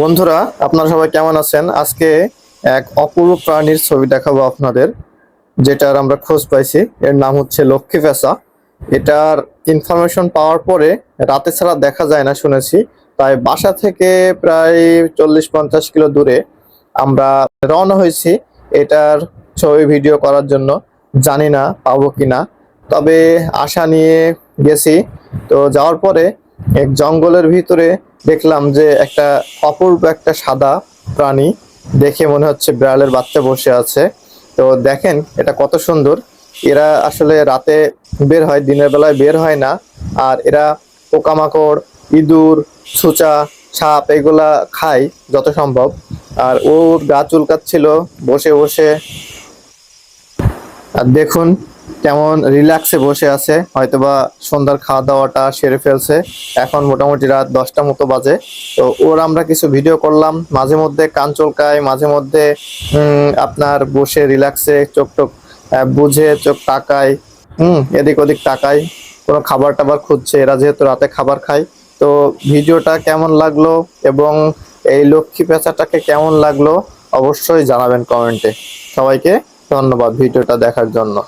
বন্ধুরা, আপনারা সবাই কেমন আছেন? আজকে এক অপূর্ব প্রাণীর ছবি দেখাবো আপনাদের, যেটার আমরা খোঁজ পাইছি। এর নাম হচ্ছে লক্ষ্মী পেঁচা। এটার ইনফরমেশন পাওয়ার পরে রাতে ছাড়া দেখা যায় না শুনেছি, তাই বাসা থেকে প্রায় 40-50 কিলো দূরে আমরা রওনা হয়েছি এটার ছবি ভিডিও করার জন্য। জানি না পাবো কিনা, তবে আশা নিয়ে গেছি। তো যাওয়ার পরে এক জঙ্গলের ভিতরে দেখলাম যে একটা অপূর্ব একটা সাদা প্রাণী, দেখে মনে হচ্ছে বিড়ালের বাচ্চা বসে আছে। তো দেখেন এটা কত সুন্দর। এরা আসলে রাতে বের হয়, দিনের বেলায় বের হয় না। আর এরা পোকামাকড়, ইঁদুর, ছুঁচা, সাপ এগুলা খায় যত সম্ভব। আর ওর গা চুলকাচ্ছিল বসে বসে। আর দেখুন কেমন রিল্যাক্সে বসে আছে, হয়তোবা সন্ধ্যার খাওয়া দাওয়াটা সেরে ফেলছে। এখন মোটামুটি রাত 10টা মতো বাজে। তো ওর আমরা কিছু ভিডিও করলাম। মাঝে মধ্যে কান চুলকায়, মাঝে মধ্যে আপনার বসে রিল্যাক্সে চোখ টোক বুঝে চোখ তাকায়, এদিক ওদিক তাকায়, কোনো খাবার টাবার খুঁজছে। এরা যেহেতু রাতে খাবার খায়। তো ভিডিওটা কেমন লাগলো এবং এই লক্ষ্মী পেঁচাটাকে কেমন লাগলো অবশ্যই জানাবেন কমেন্টে। সবাইকে ধন্যবাদ ভিডিওটা দেখার জন্য।